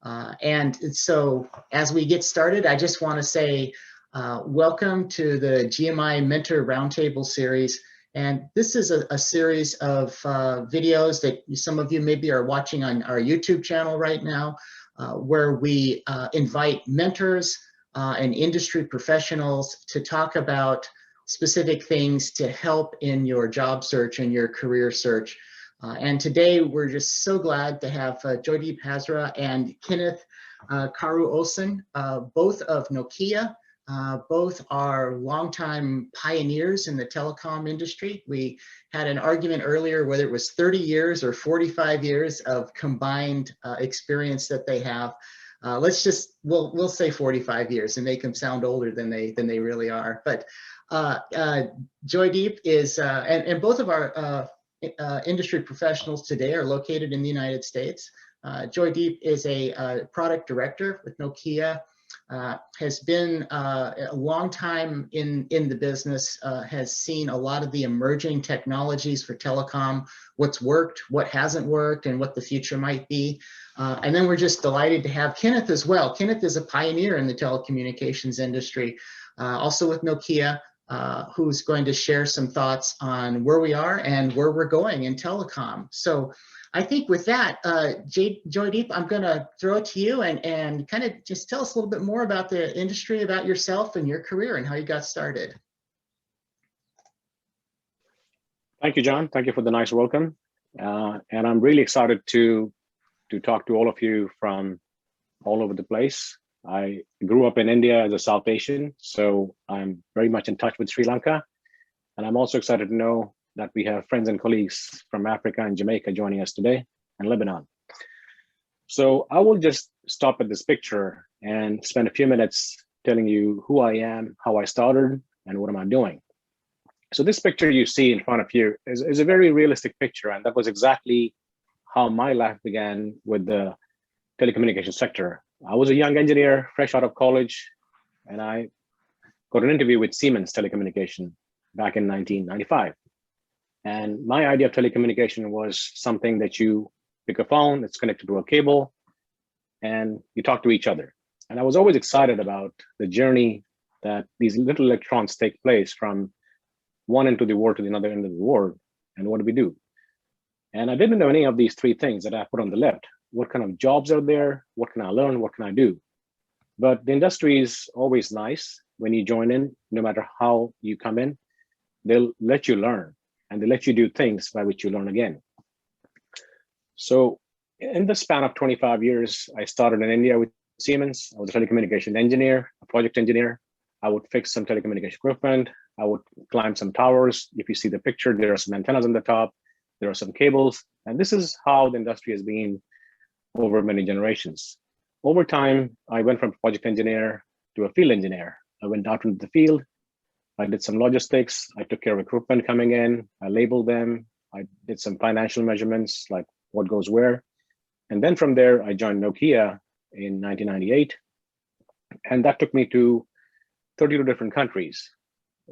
And so as we get started, I just want to say welcome to the GMI Mentor Roundtable series. And this is a series of videos that some of you maybe are watching on our YouTube channel right now, where we invite mentors and industry professionals to talk about specific things to help in your job search and your career search. And today we're just so glad to have Joydeep Hazra and Kenneth Karu Olsen, both of Nokia. Both are longtime pioneers in the telecom industry. We had an argument earlier whether it was 30 years or 45 years of combined experience that they have. We'll say 45 years and make them sound older than they really are. But Joydeep is, and both of our industry professionals today are located in the United States. Joydeep is a product director with Nokia. Has been a long time in the business, has seen a lot of the emerging technologies for telecom, what's worked, what hasn't worked, and what the future might be. And then we're just delighted to have Kenneth as well. Kenneth is a pioneer in the telecommunications industry, also with Nokia, who's going to share some thoughts on where we are and where we're going in telecom. So I think with that, Joydeep, I'm going to throw it to you and kind of just tell us a little bit more about the industry, about yourself and your career and how you got started. Thank you, John. Thank you for the nice welcome. And I'm really excited to talk to all of you from all over the place. I grew up in India as a South Asian, so I'm very much in touch with Sri Lanka. And I'm also excited to know that we have friends and colleagues from Africa and Jamaica joining us today, and Lebanon. So I will just stop at this picture and spend a few minutes telling you who I am, how I started, and what am I doing. So this picture you see in front of you is a very realistic picture, and that was exactly how my life began with the telecommunications sector. I was a young engineer, fresh out of college, and I got an interview with Siemens Telecommunication back in 1995. And my idea of telecommunication was something that you pick a phone, it's connected to a cable, and you talk to each other. And I was always excited about the journey that these little electrons take place from one end of the world to the other end of the world, and what do we do? And I didn't know any of these three things that I put on the left. What kind of jobs are there? What can I learn? What can I do? But the industry is always nice when you join in, no matter how you come in, they'll let you learn. And they let you do things by which you learn again. So in the span of 25 years, I started in India with Siemens. I was a telecommunication engineer, a project engineer. I would fix some telecommunication equipment. I would climb some towers. If you see the picture, there are some antennas on the top. There are some cables. And this is how the industry has been over many generations. Over time, I went from project engineer to a field engineer. I went out into the field. I did some logistics. I took care of equipment coming in. I labeled them. I did some financial measurements, like what goes where. And then from there, I joined Nokia in 1998. And that took me to 32 different countries.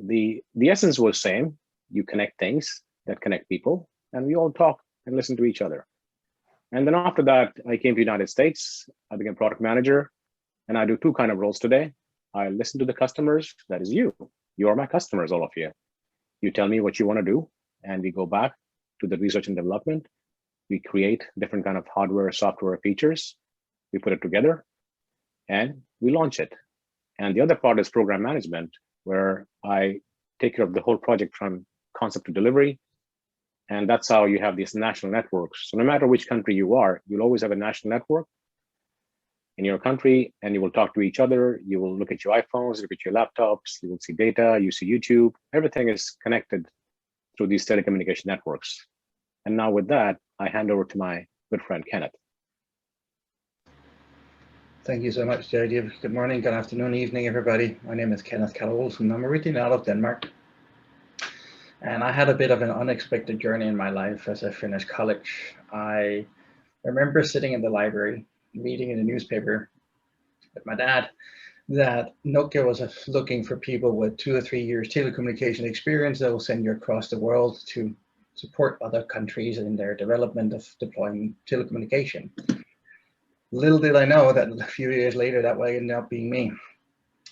The essence was the same. You connect things that connect people, and we all talk and listen to each other. And then after that, I came to the United States. I became product manager, and I do two kind of roles today. I listen to the customers. That is you. You are my customers, all of you. You tell me what you want to do, and we go back to the research and development. We create different kind of hardware, software features. We put it together, and we launch it. And the other part is program management, where I take care of the whole project from concept to delivery. And that's how you have these national networks. So no matter which country you are, you'll always have a national network in your country, and you will talk to each other. You will look at your iPhones, look at your laptops, you will see data, you see YouTube. Everything is connected through these telecommunication networks. And now with that, I hand over to my good friend, Kenneth. Thank you so much, Joydeep. Good morning, good afternoon, evening, everybody. My name is Kenneth Karu Olsen. I'm originally out of Denmark. And I had a bit of an unexpected journey in my life as I finished college. I remember sitting in the library, reading in the newspaper with my dad that Nokia was looking for people with 2 or 3 years telecommunication experience that will send you across the world to support other countries in their development of deploying telecommunication. Little did I know that a few years later that would end up being me.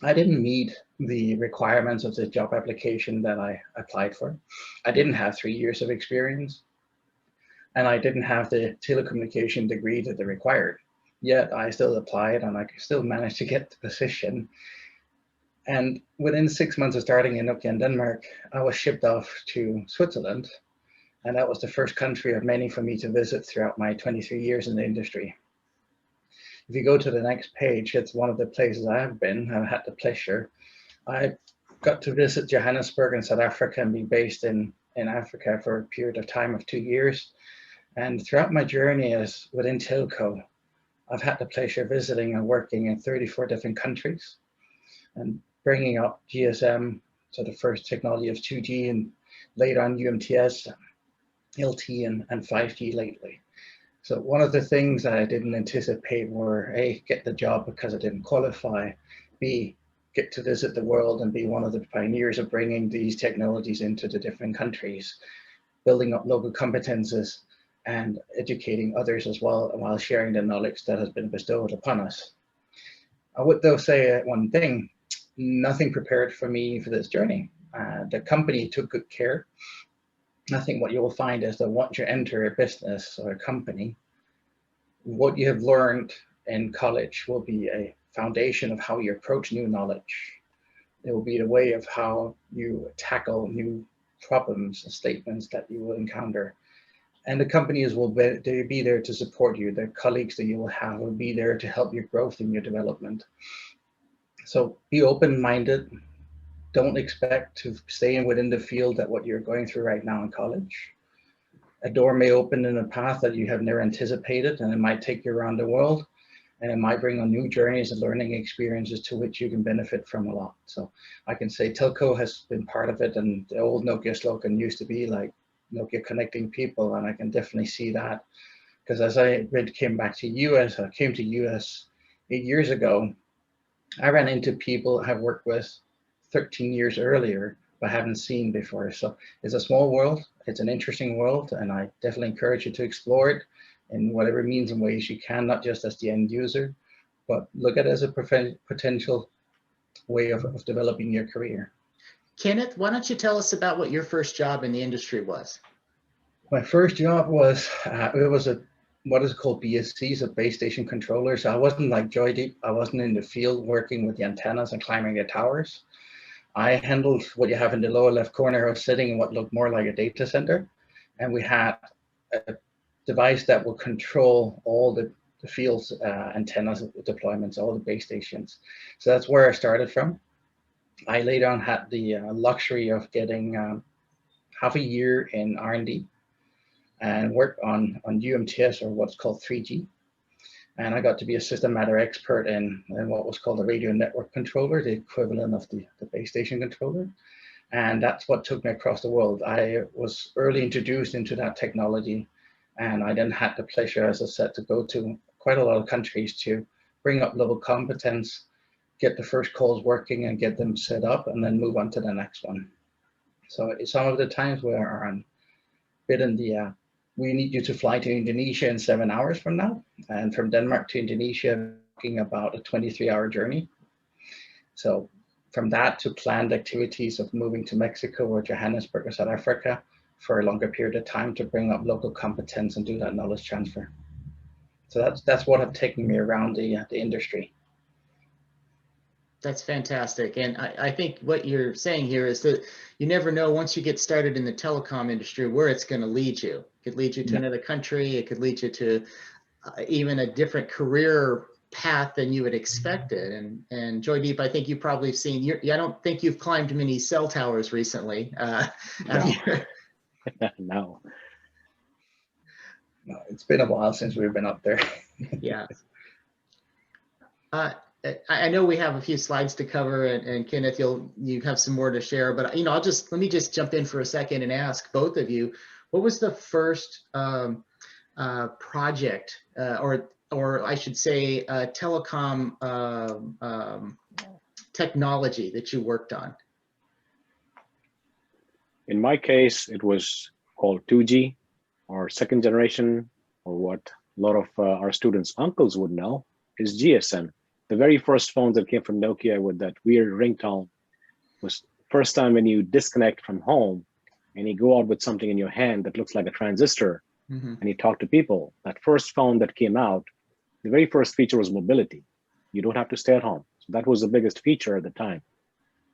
I didn't meet the requirements of the job application that I applied for. I didn't have 3 years of experience, and I didn't have the telecommunication degree that they required. Yet I still applied, and I still managed to get the position. And within 6 months of starting in Nokia in Denmark, I was shipped off to Switzerland. And that was the first country of many for me to visit throughout my 23 years in the industry. If you go to the next page, it's one of the places I have been. I've had the pleasure. I got to visit Johannesburg in South Africa and be based in Africa for a period of time of 2 years. And throughout my journey as within Telco, I've had the pleasure of visiting and working in 34 different countries and bringing up GSM, so the first technology of 2G, and later on UMTS, LT, and 5G lately. So one of the things that I didn't anticipate were A, get the job because I didn't qualify, B, get to visit the world and be one of the pioneers of bringing these technologies into the different countries, building up local competences and educating others as well while sharing the knowledge that has been bestowed upon us. I would though say one thing, nothing prepared for me for this journey. The company took good care. I think what you will find is that once you enter a business or a company, what you have learned in college will be a foundation of how you approach new knowledge. It will be the way of how you tackle new problems and statements that you will encounter. And the companies will be there to support you. The colleagues that you will have will be there to help your growth and your development. So be open-minded. Don't expect to stay within the field that what you're going through right now in college. A door may open in a path that you have never anticipated, and it might take you around the world, and it might bring on new journeys and learning experiences to which you can benefit from a lot. So I can say Telco has been part of it, and the old Nokia slogan used to be like Nokia connecting people, and I can definitely see that. Because as I came back to US, I came to US 8 years ago, I ran into people I've worked with 13 years earlier, but haven't seen before. So it's a small world, it's an interesting world, and I definitely encourage you to explore it in whatever means and ways you can, not just as the end user, but look at it as a potential way of developing your career. Kenneth, why don't you tell us about what your first job in the industry was? My first job was, it was what is called BSC, so base station controller. So I wasn't like Joydeep, I wasn't in the field working with the antennas and climbing the towers. I handled what you have in the lower left corner. I was sitting in what looked more like a data center, and we had a device that will control all the field's antennas deployments, all the base stations. So that's where I started from. I later on had the luxury of getting half a year in R&D and worked on UMTS, or what's called 3G. And I got to be a system matter expert in what was called a radio network controller, the equivalent of the base station controller. And that's what took me across the world. I was early introduced into that technology, and I then had the pleasure, as I said, to go to quite a lot of countries to bring up level competence, get the first calls working and get them set up, and then move on to the next one. So some of the times we are on bit in the we need you to fly to Indonesia in 7 hours from now, and from Denmark to Indonesia, talking about a 23-hour journey. So from that to planned activities of moving to Mexico or Johannesburg or South Africa for a longer period of time to bring up local competence and do that knowledge transfer. So that's what have taken me around the industry. That's fantastic. And I think what you're saying here is that you never know once you get started in the telecom industry where it's going to lead you. It could lead you to another country. It could lead you to even a different career path than you had expected. And Joydeep, I think you've probably seen, I don't think you've climbed many cell towers recently. No. No, it's been a while since we've been up there. Yeah. I know we have a few slides to cover, and Kenneth, you have some more to share, but let me just jump in for a second and ask both of you, what was the first project, or I should say, telecom technology that you worked on? In my case, it was called 2G, or second generation, or what a lot of our students' uncles would know, is GSM. The very first phones that came from Nokia with that weird ringtone was first time when you disconnect from home and you go out with something in your hand that looks like a transistor and you talk to people. That first phone that came out, the very first feature was mobility. You don't have to stay at home. So that was the biggest feature at the time,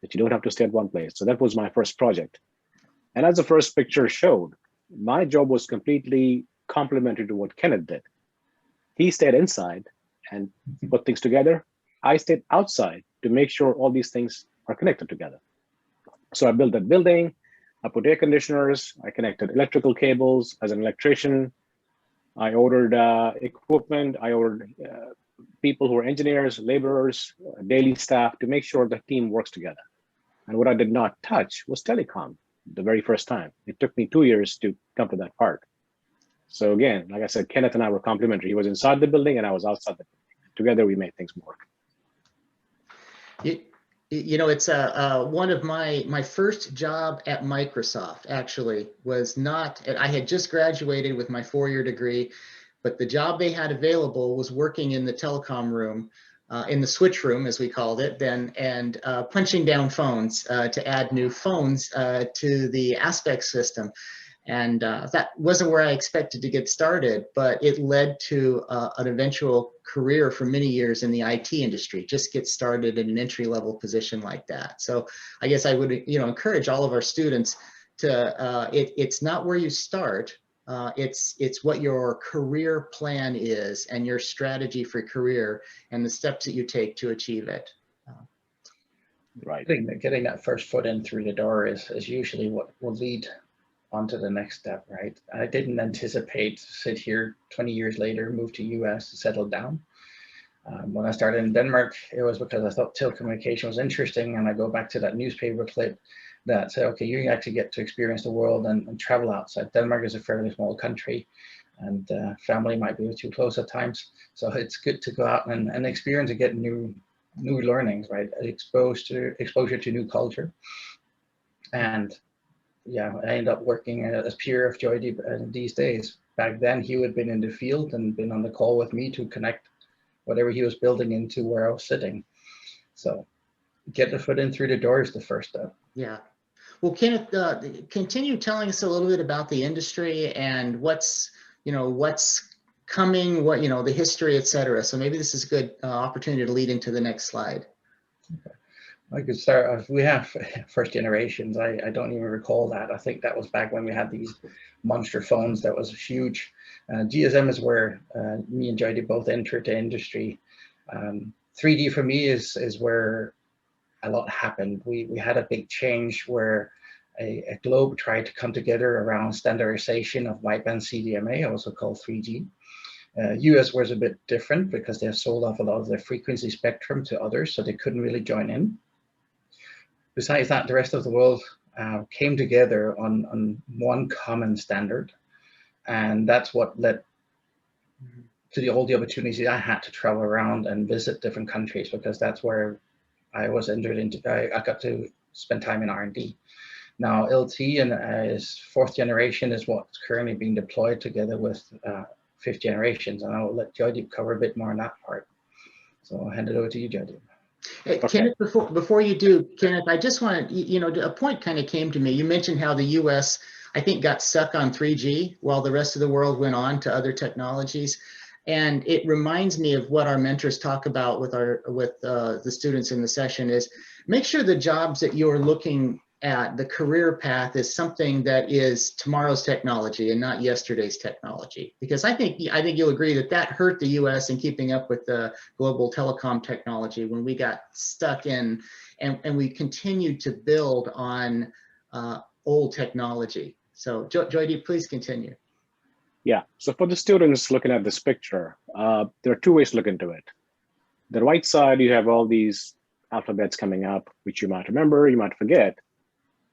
that you don't have to stay at one place. So that was my first project. And as the first picture showed, my job was completely complementary to what Kenneth did. He stayed inside and put things together. I stayed outside to make sure all these things are connected together. So I built that building, I put air conditioners, I connected electrical cables as an electrician. I ordered equipment, I ordered people who are engineers, laborers, daily staff to make sure the team works together. And what I did not touch was telecom the very first time. It took me 2 years to come to that part. So again, like I said, Kenneth and I were complementary. He was inside the building and I was outside the building. Together we made things work. You know, it's one of my first job at Microsoft actually was not, I had just graduated with my 4-year degree, but the job they had available was working in the telecom room, in the switch room, as we called it then, and punching down phones to add new phones to the Aspect system. And that wasn't where I expected to get started, but it led to an eventual career for many years in the IT industry, just get started in an entry-level position like that. So I guess I would, encourage all of our students to, it's not where you start, it's what your career plan is and your strategy for career and the steps that you take to achieve it. Right. Getting that first foot in through the door is usually what will lead onto the next step, right? I didn't anticipate to sit here 20 years later, move to US to settle down. When I started in Denmark, it was because I thought telecommunication was interesting, and I go back to that newspaper clip that said, okay, you actually get to experience the world and travel outside. Denmark is a fairly small country, and family might be too close at times. So it's good to go out and experience and get new learnings, right? Exposure to new culture. And yeah, I ended up working as peer of Joydeep these days. Back then, he would have been in the field and been on the call with me to connect whatever he was building into where I was sitting. So get the foot in through the door is the first step. Yeah. Well, Kenneth, continue telling us a little bit about the industry and what's coming, the history, et cetera. So maybe this is a good opportunity to lead into the next slide. Okay. I could start. We have first generations. I don't even recall that. I think that was back when we had these monster phones. That was huge. GSM is where me and Joydeep both entered the industry. 3D for me is where a lot happened. We had a big change where a globe tried to come together around standardization of wideband CDMA, also called 3G. US was a bit different because they have sold off a lot of their frequency spectrum to others, so they couldn't really join in. Besides that, the rest of the world came together on one common standard. And that's what led to all the opportunities I had to travel around and visit different countries, because that's where I was entered into, I got to spend time in R&D. Now LT and is 4th generation is what's currently being deployed together with 5th generations. And I will let Joydeep cover a bit more on that part. So I'll hand it over to you, Joydeep. Hey, okay. Kenneth, before you do, Kenneth, I just want to, a point kind of came to me. You mentioned how the US, I think, got stuck on 3G while the rest of the world went on to other technologies. And it reminds me of what our mentors talk about with the students in the session is make sure the jobs that you're looking at, the career path, is something that is tomorrow's technology and not yesterday's technology. Because I think you'll agree that hurt the US in keeping up with the global telecom technology when we got stuck in, and we continued to build on old technology. So Joydeep, please continue. Yeah, so for the students looking at this picture, there are 2 ways to look into it. The right side, you have all these alphabets coming up, which you might remember, you might forget.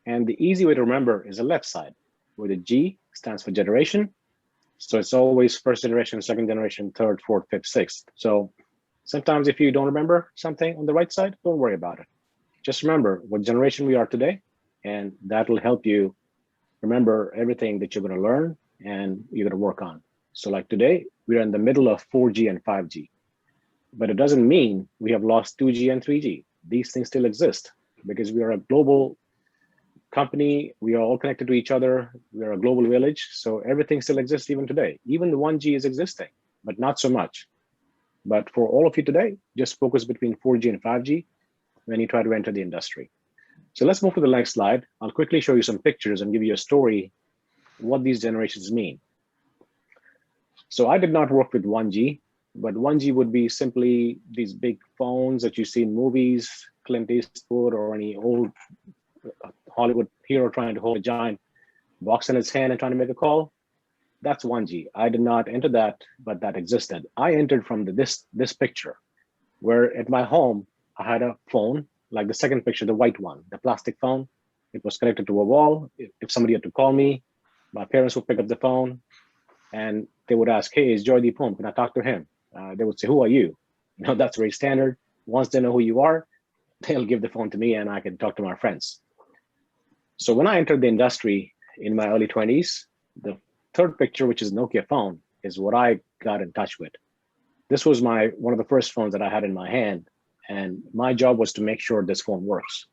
And the easy way to remember is the left side, where the G stands for generation. So it's always 1st generation, 2nd generation, 3rd, 4th, 5th, 6th. So sometimes if you don't remember something on the right side, don't worry about it. Just remember what generation we are today, and that will help you remember everything that you're going to learn and you're going to work on. So like today, we are in the middle of 4G and 5G. But it doesn't mean we have lost 2G and 3G. These things still exist because we are a global company. We are all connected to each other. We are a global village. So everything still exists even today. Even the 1G is existing, but not so much. But for all of you today, just focus between 4G and 5G when you try to enter the industry. So let's move to the next slide. I'll quickly show you some pictures and give you a story what these generations mean. So I did not work with 1G, but 1G would be simply these big phones that you see in movies, Clint Eastwood or any old Hollywood hero trying to hold a giant box in his hand and trying to make a call. That's 1G. I did not enter that, but that existed. I entered from this picture, where at my home, I had a phone, like the second picture, the white one, the plastic phone. It was connected to a wall. If somebody had to call me, my parents would pick up the phone and they would ask, hey, is Joydeep home? Can I talk to him? They would say, who are you? You know, that's very standard. Once they know who you are, they'll give the phone to me and I can talk to my friends. So when I entered the industry in my early 20s, the third picture, which is Nokia phone, is what I got in touch with. This was one of the first phones that I had in my hand. And my job was to make sure this phone works.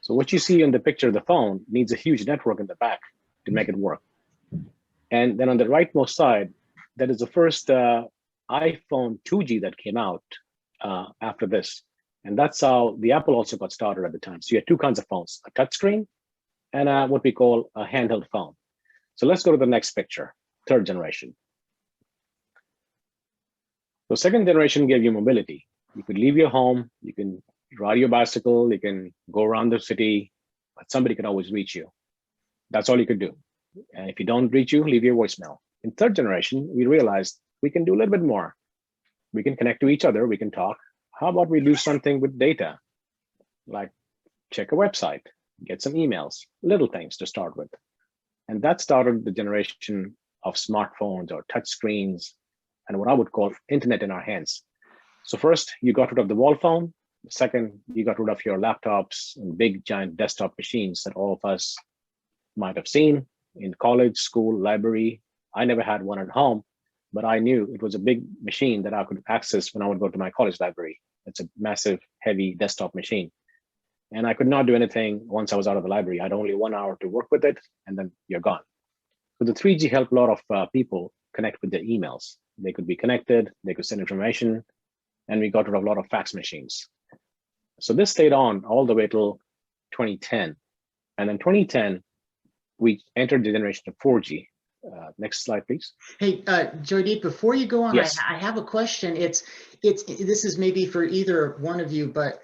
So what you see in the picture of the phone needs a huge network in the back to make it work. And then on the rightmost side, that is the first iPhone 2G that came out after this. And that's how the Apple also got started at the time. So you had two kinds of phones, a touchscreen and what we call a handheld phone. So let's go to the next picture, third generation. So second generation gave you mobility. You could leave your home, you can ride your bicycle, you can go around the city, but somebody could always reach you. That's all you could do. And if you don't reach you, leave your voicemail. In third generation, we realized we can do a little bit more. We can connect to each other, we can talk. How about we do something with data, like check a website, get some emails, little things to start with. And that started the generation of smartphones or touch screens and what I would call internet in our hands. So first, you got rid of the wall phone. Second, you got rid of your laptops and big giant desktop machines that all of us might have seen in college, school, library. I never had one at home, but I knew it was a big machine that I could access when I would go to my college library. It's a massive, heavy desktop machine. And I could not do anything once I was out of the library. I had only 1 hour to work with it, and then you're gone. So the 3G helped a lot of people connect with their emails. They could be connected, they could send information, and we got rid of a lot of fax machines. So this stayed on all the way till 2010. And in 2010, we entered the generation of 4G. Next slide, please. Hey, Joydeep, before you go on, yes. I have a question. This is maybe for either one of you, but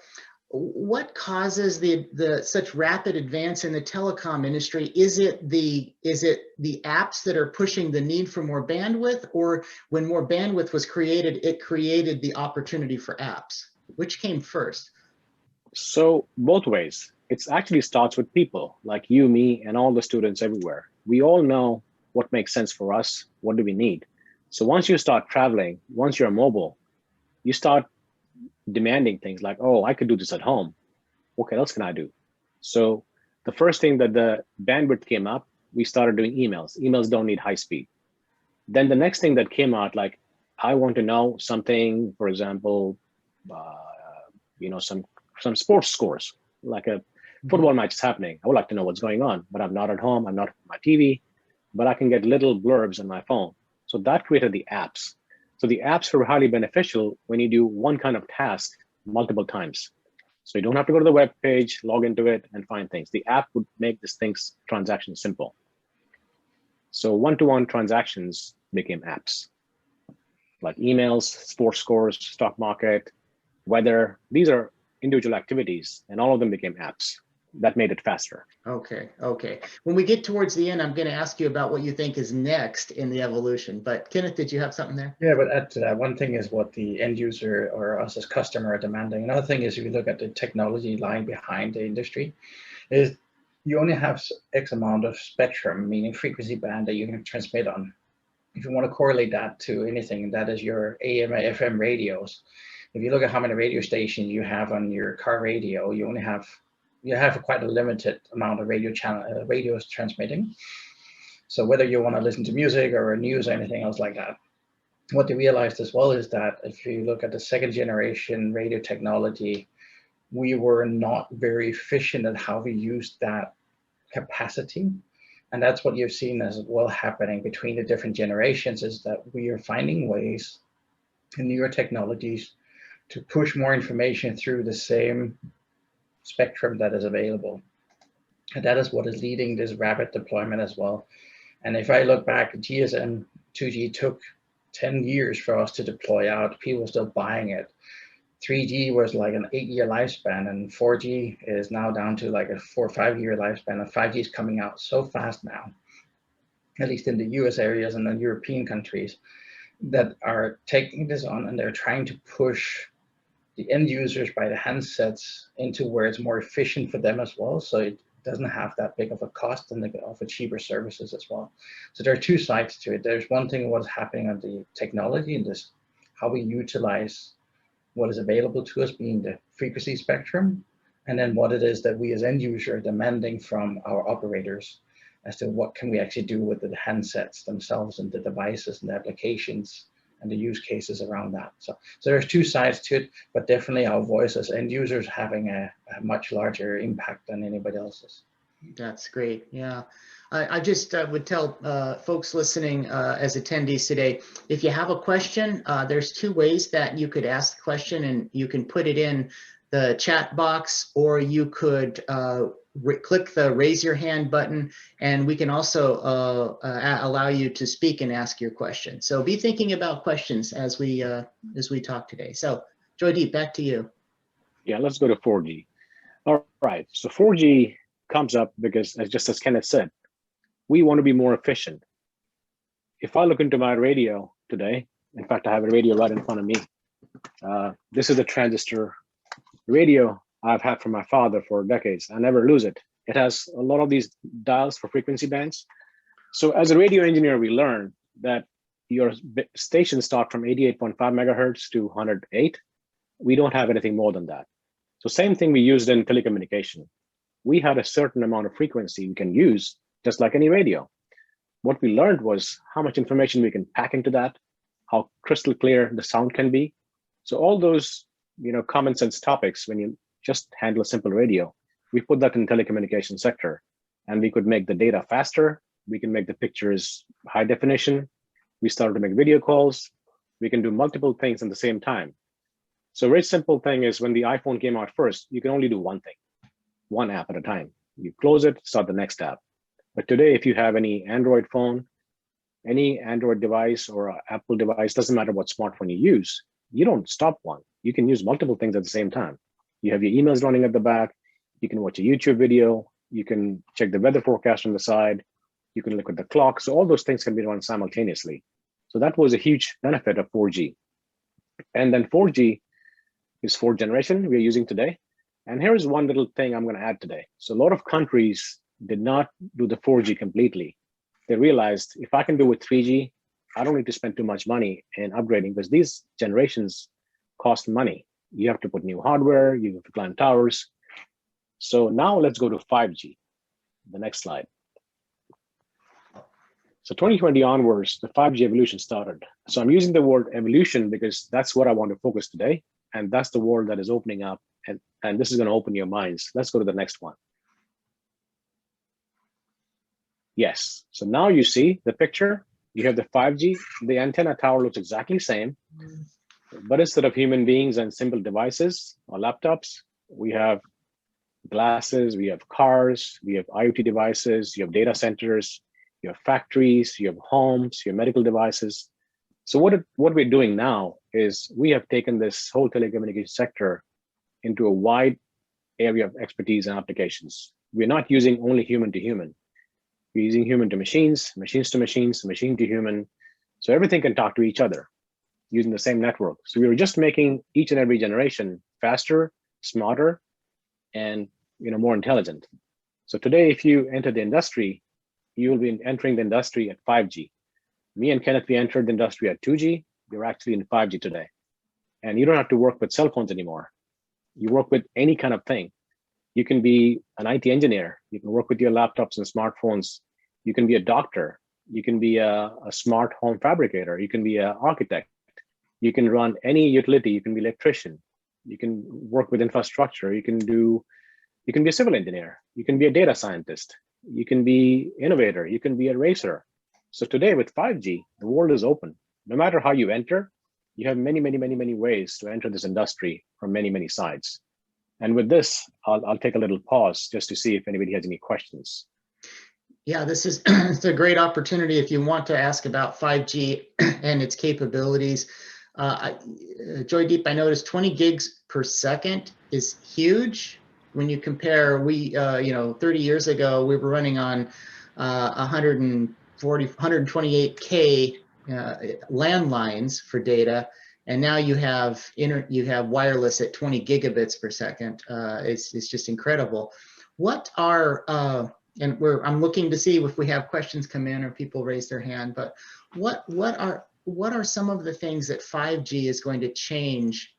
what causes the such rapid advance in the telecom industry? Is it the apps that are pushing the need for more bandwidth, or when more bandwidth was created, it created the opportunity for apps? Which came first? So both ways. It actually starts with people like you, me, and all the students everywhere. We all know what makes sense for us. What do we need? So once you start traveling, once you're mobile, you start demanding things like, oh, I could do this at home. What else can I do? So the first thing that the bandwidth came up, we started doing emails. Emails don't need high speed. Then the next thing that came out, like, I want to know something, for example, some sports scores, like a football match is happening. I would like to know what's going on, but I'm not at home. I'm not on my TV, but I can get little blurbs on my phone. So that created the apps. So the apps are highly beneficial when you do one kind of task multiple times. So you don't have to go to the web page, log into it, and find things. The app would make this transaction simple. So one-to-one transactions became apps, like emails, sports scores, stock market, weather. These are individual activities, and all of them became apps. That made it faster. Okay. When we get towards the end, I'm going to ask you about what you think is next in the evolution. But Kenneth, did you have something there? Yeah, but add to that, one thing is what the end user or us as customer are demanding. Another thing is if you look at the technology lying behind the industry, is you only have X amount of spectrum, meaning frequency band that you can transmit on. If you want to correlate that to anything, that is your AM, FM radios. If you look at how many radio stations you have on your car radio, you have quite a limited amount of radios transmitting. So whether you want to listen to music or news or anything else like that. what they realized as well is that if you look at the second generation radio technology, we were not very efficient at how we used that capacity. And that's what you've seen as well happening between the different generations, is that we are finding ways in newer technologies to push more information through the same spectrum that is available. And that is what is leading this rapid deployment as well. And if I look back, GSM 2G took 10 years for us to deploy out. People were still buying it. 3G was like an 8-year lifespan, and 4G is now down to like a 4 or 5-year lifespan, and 5G is coming out so fast now, at least in the US areas and the European countries, that are taking this on, and they're trying to push the end users by the handsets into where it's more efficient for them as well. So it doesn't have that big of a cost, and they can offer cheaper services as well. So there are two sides to it. There's one thing what's happening on the technology and this, how we utilize what is available to us being the frequency spectrum, and then what it is that we as end user are demanding from our operators as to what can we actually do with the handsets themselves and the devices and the applications and the use cases around that. So there's two sides to it, but definitely our voice as end users having a much larger impact than anybody else's. That's great. Yeah. I just would tell folks listening as attendees today, if you have a question, there's two ways that you could ask the question, and you can put it in the chat box, or you could click the raise your hand button, and we can also allow you to speak and ask your question. So be thinking about questions as we talk today. So Joydeep, back to you. Yeah, let's go to 4G. All right, so 4G comes up because, just as Kenneth said, we want to be more efficient. If I look into my radio today, in fact, I have a radio right in front of me. This is a transistor radio I've had from my father for decades. I never lose it. It has a lot of these dials for frequency bands. So as a radio engineer, we learned that your stations start from 88.5 megahertz to 108. We don't have anything more than that. So same thing we used in telecommunication. We had a certain amount of frequency we can use, just like any radio. What we learned was how much information we can pack into that, how crystal clear the sound can be. So all those, common sense topics, when you just handle a simple radio, we put that in the telecommunication sector, and we could make the data faster. We can make the pictures high definition. We started to make video calls. We can do multiple things at the same time. So a very simple thing is, when the iPhone came out first, you can only do one thing, one app at a time. You close it, start the next app. But today, if you have any Android phone, any Android device or Apple device, doesn't matter what smartphone you use, you don't stop one. You can use multiple things at the same time. You have your emails running at the back. You can watch a YouTube video. You can check the weather forecast on the side. You can look at the clock. So all those things can be run simultaneously. So that was a huge benefit of 4G. And then 4G is fourth generation we're using today. And here's one little thing I'm going to add today. So a lot of countries did not do the 4G completely. They realized, if I can do with 3G, I don't need to spend too much money in upgrading, because these generations cost money. You have to put new hardware, you have to climb towers. So now let's go to 5G. The next slide. So 2020 onwards, the 5G evolution started. So I'm using the word evolution because that's what I want to focus today. And that's the world that is opening up. And this is going to open your minds. Let's go to the next one. Yes. So now you see the picture. You have the 5G. The antenna tower looks exactly the same. But instead of human beings and simple devices or laptops, we have glasses, we have cars, we have IoT devices, you have data centers, you have factories, you have homes, you have medical devices. So what we're doing now is we have taken this whole telecommunications sector into a wide area of expertise and applications. We're not using only human to human. We're using human to machines, machines to machines, machine to human. So everything can talk to each other using the same network. So we were just making each and every generation faster, smarter, and more intelligent. So today, if you enter the industry, you will be entering the industry at 5G. Me and Kenneth, we entered the industry at 2G. We're actually in 5G today. And you don't have to work with cell phones anymore. You work with any kind of thing. You can be an IT engineer. You can work with your laptops and smartphones. You can be a doctor. You can be a smart home fabricator. You can be an architect. You can run any utility. You can be an electrician. You can work with infrastructure. You can be a civil engineer. You can be a data scientist. You can be innovator. You can be a racer. So today with 5G, the world is open. No matter how you enter, you have many, many, many, many ways to enter this industry from many, many sides. And with this, I'll take a little pause just to see if anybody has any questions. Yeah, this is it's a great opportunity if you want to ask about 5G and its capabilities. Joydeep, I noticed 20 gigs per second is huge. When you compare, 30 years ago, we were running on 128K landlines for data, and now you have wireless at 20 gigabits per second. It's just incredible. What are I'm looking to see if we have questions come in or people raise their hand. But what are some of the things that 5G is going to change?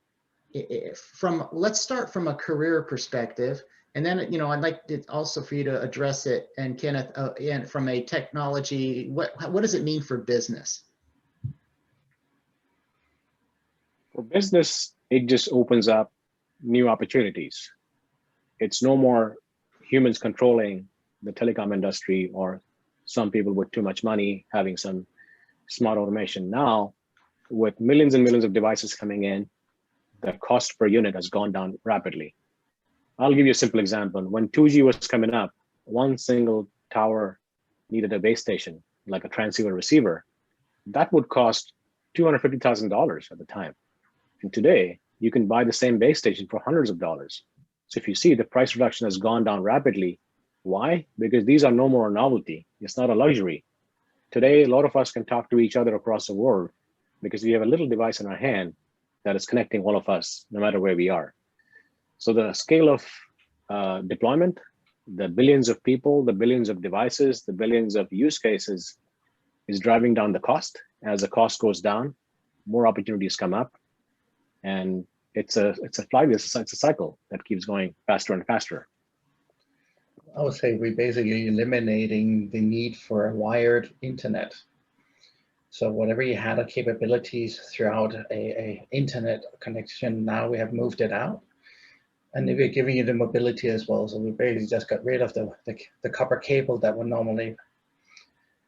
From, let's start from a career perspective, and then I'd like to also for you to address it, and Kenneth, and from a technology, what does it mean for business? For business, it just opens up new opportunities. It's no more humans controlling the telecom industry or some people with too much money having some smart automation. Now, with millions and millions of devices coming in, the cost per unit has gone down rapidly. I'll give you a simple example. When 2G was coming up, one single tower needed a base station, like a transceiver receiver. That would cost $250,000 at the time. And today, you can buy the same base station for hundreds of dollars. So if you see, the price reduction has gone down rapidly. Why? Because these are no more a novelty. It's not a luxury. Today, a lot of us can talk to each other across the world because we have a little device in our hand that is connecting all of us, no matter where we are. So the scale of deployment, the billions of people, the billions of devices, the billions of use cases is driving down the cost. As the cost goes down, more opportunities come up. And it's a flywheel, it's a cycle that keeps going faster and faster. I would say we're basically eliminating the need for a wired internet. So whatever you had of capabilities throughout a internet connection, now we have moved it out. And we're giving you the mobility as well. So we basically just got rid of the copper cable that would normally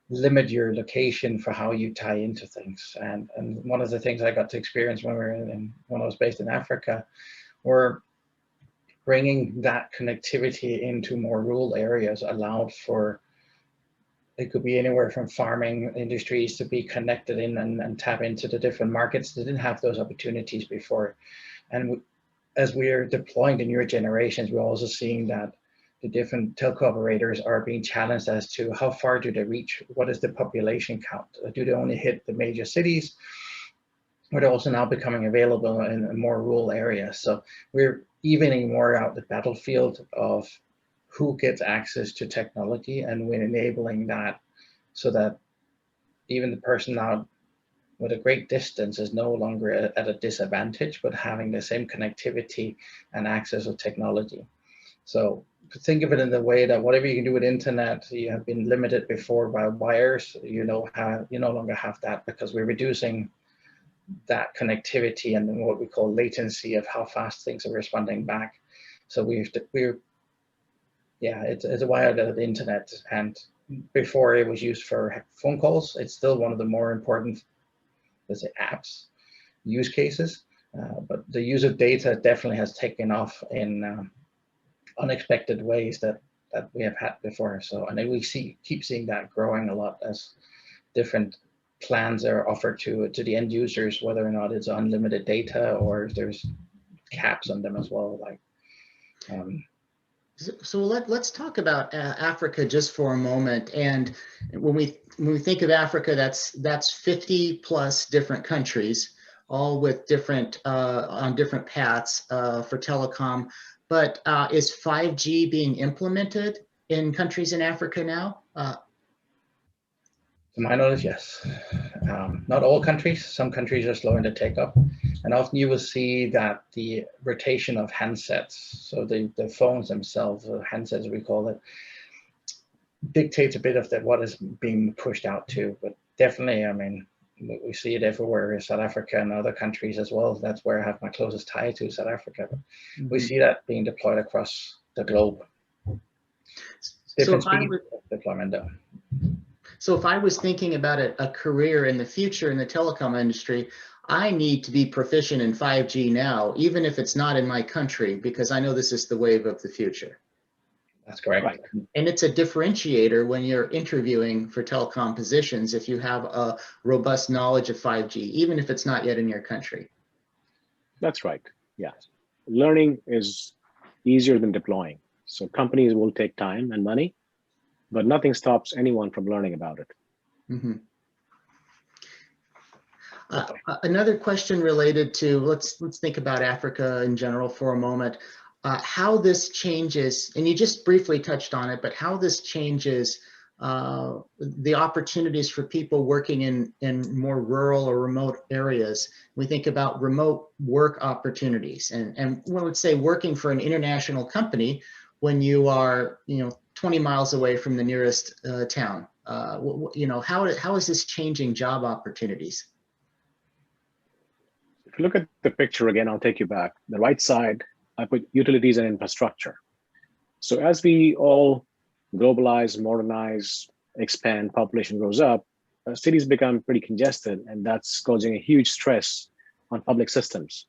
limit your location for how you tie into things. And one of the things I got to experience when I was based in Africa, were bringing that connectivity into more rural areas allowed for, it could be anywhere from farming industries to be connected in and tap into the different markets. They didn't have those opportunities before. And as we are deploying the newer generations, we're also seeing that the different telco operators are being challenged as to how far do they reach? What is the population count? Do they only hit the major cities? Or they're also now becoming available in more rural areas. So we're evening more out the battlefield of who gets access to technology, and we're enabling that so that even the person now with a great distance is no longer at a disadvantage, but having the same connectivity and access of technology. So think of it in the way that whatever you can do with internet, you have been limited before by wires, you no longer have that, because we're reducing that connectivity and then what we call latency of how fast things are responding back. So it's a wired internet, and before it was used for phone calls, it's still one of the more important, let's say, apps use cases, but the use of data definitely has taken off in unexpected ways that we have had before. So, and then we keep seeing that growing a lot as different plans are offered to the end users, whether or not it's unlimited data or if there's caps on them as well. So let's talk about Africa just for a moment. And when we think of Africa, that's 50 plus different countries, all with different on different paths for telecom. But is 5G being implemented in countries in Africa now? To my knowledge, yes. Not all countries. Some countries are slowing to take up. And often you will see that the rotation of handsets, so the phones themselves, or handsets we call it, dictates a bit of that what is being pushed out to. But definitely, I mean, we see it everywhere in South Africa and other countries as well. That's where I have my closest tie to, South Africa. But we see that being deployed across the globe. Different speed of deployment though. So if I was thinking about a career in the future in the telecom industry, I need to be proficient in 5G now, even if it's not in my country, because I know this is the wave of the future. That's correct. Right. And it's a differentiator when you're interviewing for telecom positions if you have a robust knowledge of 5G, even if it's not yet in your country. That's right. Yes. Learning is easier than deploying. So companies will take time and money, but nothing stops anyone from learning about it. Mm-hmm. Another question related to, let's think about Africa in general for a moment. How this changes, and you just briefly touched on it, but how this changes the opportunities for people working in more rural or remote areas. We think about remote work opportunities, and we would say working for an international company when you are 20 miles away from the nearest town. How is this changing job opportunities? If you look at the picture again, I'll take you back. The right side, I put utilities and infrastructure. So as we all globalize, modernize, expand, population grows up, cities become pretty congested, and that's causing a huge stress on public systems.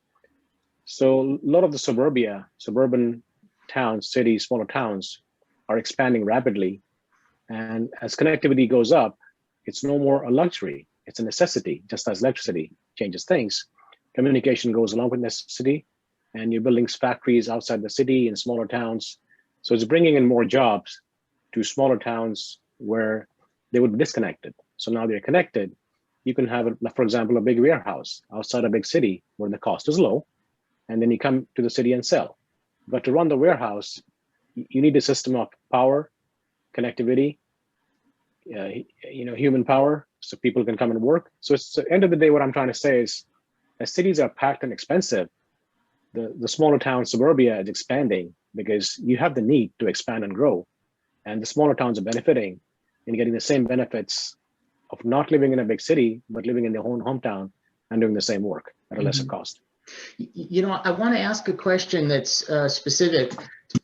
So a lot of the suburban towns, cities, smaller towns are expanding rapidly. And as connectivity goes up, it's no more a luxury, it's a necessity, just as electricity changes things. Communication goes along with necessity, and you're building factories outside the city in smaller towns. So it's bringing in more jobs to smaller towns where they would be disconnected. So now they're connected. You can have, for example, a big warehouse outside a big city where the cost is low, and then you come to the city and sell. But to run the warehouse, you need a system of power, connectivity, human power, so people can come and work. So it's the end of the day, what I'm trying to say is, as cities are packed and expensive, the smaller town suburbia is expanding because you have the need to expand and grow. And the smaller towns are benefiting and getting the same benefits of not living in a big city, but living in their own hometown and doing the same work at a lesser cost. I want to ask a question that's specific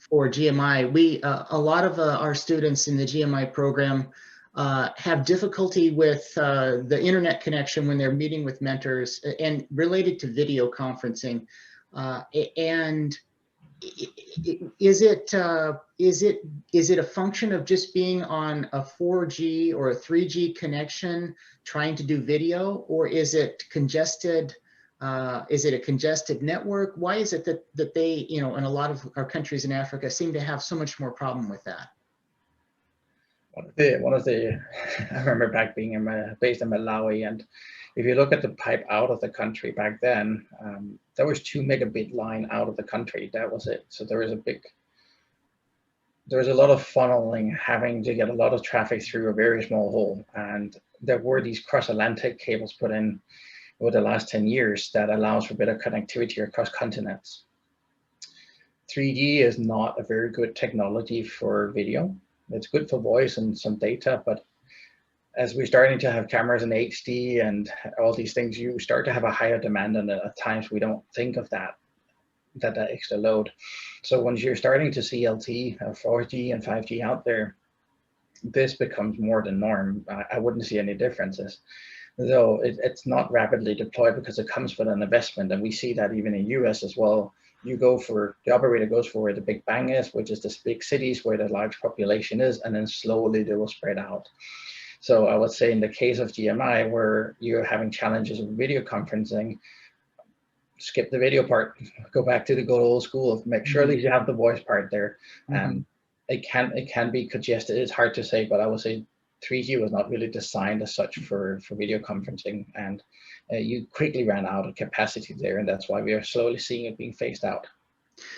for GMI. A lot of our students in the GMI program have difficulty with the internet connection when they're meeting with mentors and related to video conferencing. And is it a function of just being on a 4G or a 3G connection trying to do video, or is it congested? Is it a congested network? Why is it that they, in a lot of our countries in Africa seem to have so much more problem with that? One of the I remember back being based in Malawi, and if you look at the pipe out of the country back then, there was 2 megabit line out of the country. That was it. So there was a lot of funneling, having to get a lot of traffic through a very small hole, and there were these cross-Atlantic cables put in over the last 10 years that allows for better connectivity across continents. 3G is not a very good technology for video. It's good for voice and some data, but as we're starting to have cameras in HD and all these things, you start to have a higher demand, and at times we don't think of that extra load. So once you're starting to see LTE, 4G and 5G out there, this becomes more the norm. I wouldn't see any differences, though it's not rapidly deployed because it comes with an investment, and we see that even in US as well. The operator goes for where the big bang is, which is the big cities where the large population is, and then slowly they will spread out. So I would say in the case of GMI, where you're having challenges with video conferencing, skip the video part, go back to the good old school of make sure that you have the voice part there. It can be congested. It's hard to say, but I would say 3G was not really designed as such for video conferencing, and you quickly ran out of capacity there, and that's why we are slowly seeing it being phased out.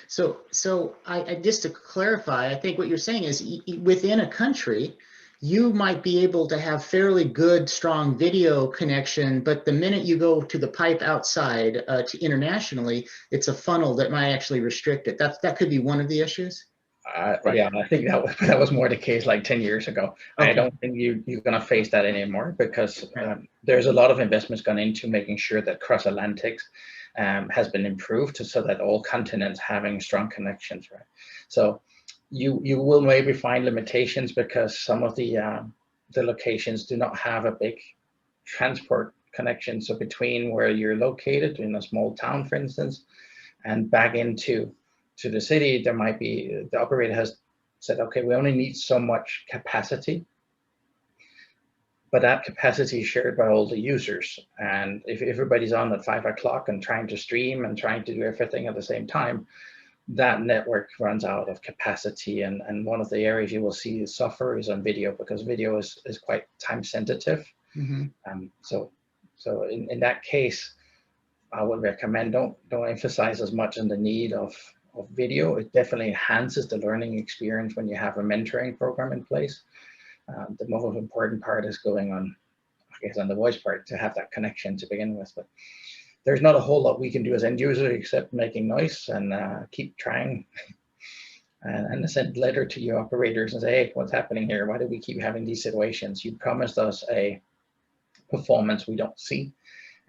So I just to clarify, I think what you're saying is within a country, you might be able to have fairly good, strong video connection, but the minute you go to the pipe outside to internationally, it's a funnel that might actually restrict it. That could be one of the issues. Right. Yeah, I think that was more the case like 10 years ago. I Okay. don't think you're going to face that anymore, because Okay. there's a lot of investments gone into making sure that cross-Atlantics has been improved so that all continents having strong connections, right? So you will maybe find limitations because some of the locations do not have a big transport connection. So between where you're located in a small town, for instance, and back into the city, there might be, the operator has said, okay, we only need so much capacity, but that capacity is shared by all the users. And if everybody's on at 5 o'clock and trying to stream and trying to do everything at the same time, that network runs out of capacity. And one of the areas you will see suffer is on video, because video is quite time sensitive. Mm-hmm. So in that case, I would recommend don't emphasize as much on the need of video. It definitely enhances the learning experience when you have a mentoring program in place. The most important part is going on, I guess, on the voice part, to have that connection to begin with. But there's not a whole lot we can do as end users except making noise and keep trying and send letter to your operators and say, hey, what's happening here? Why do we keep having these situations? You promised us a performance we don't see.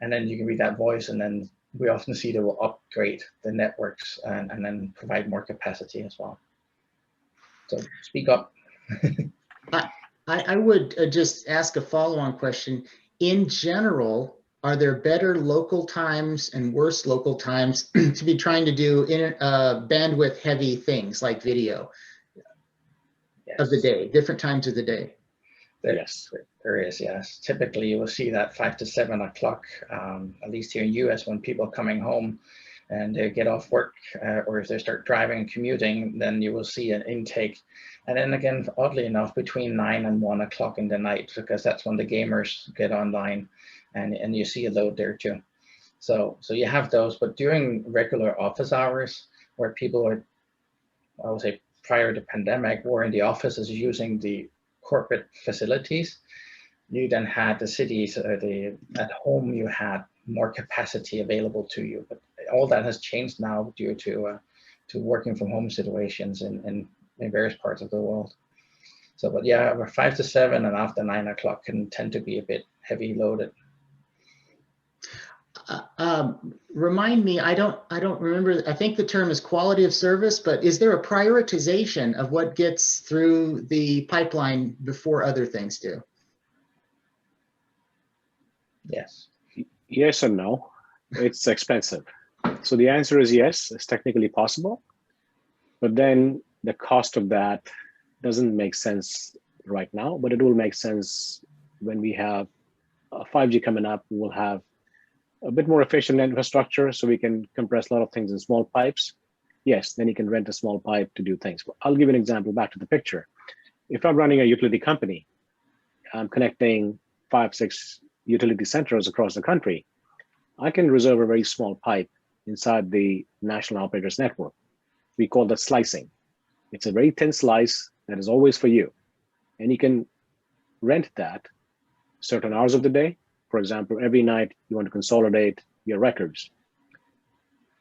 And then you can read that voice, and then we often see they will upgrade the networks and then provide more capacity as well. So speak up. I would just ask a follow-on question. In general, are there better local times and worse local times to be trying to do bandwidth heavy things like video? Yes. Of the day, different times of the day? Yes. There is, yes. Typically, you will see that 5 to 7 o'clock, at least here in US, when people are coming home and they get off work, or if they start driving and commuting, then you will see an intake. And then again, oddly enough, between 9 and 1 o'clock in the night, because that's when the gamers get online, and you see a load there too. So you have those, but during regular office hours, where people are, I would say, prior to pandemic, were in the offices using the corporate facilities, you then had the cities, at home you had more capacity available to you. But all that has changed now due to working from home situations in various parts of the world. So, but yeah, 5 to 7 and after 9 o'clock can tend to be a bit heavy loaded. Remind me, I don't remember, I think the term is quality of service, but is there a prioritization of what gets through the pipeline before other things do? Yes. Yes and no. It's expensive. So the answer is yes, it's technically possible, but then the cost of that doesn't make sense right now, but it will make sense when we have 5G coming up. We will have a bit more efficient infrastructure, so we can compress a lot of things in small pipes. Yes, then you can rent a small pipe to do things. I'll give you an example back to the picture. If I'm running a utility company, I'm connecting 5, 6 utility centers across the country, I can reserve a very small pipe inside the national operators network. We call that slicing. It's a very thin slice that is always for you. And you can rent that certain hours of the day. For example, every night you want to consolidate your records,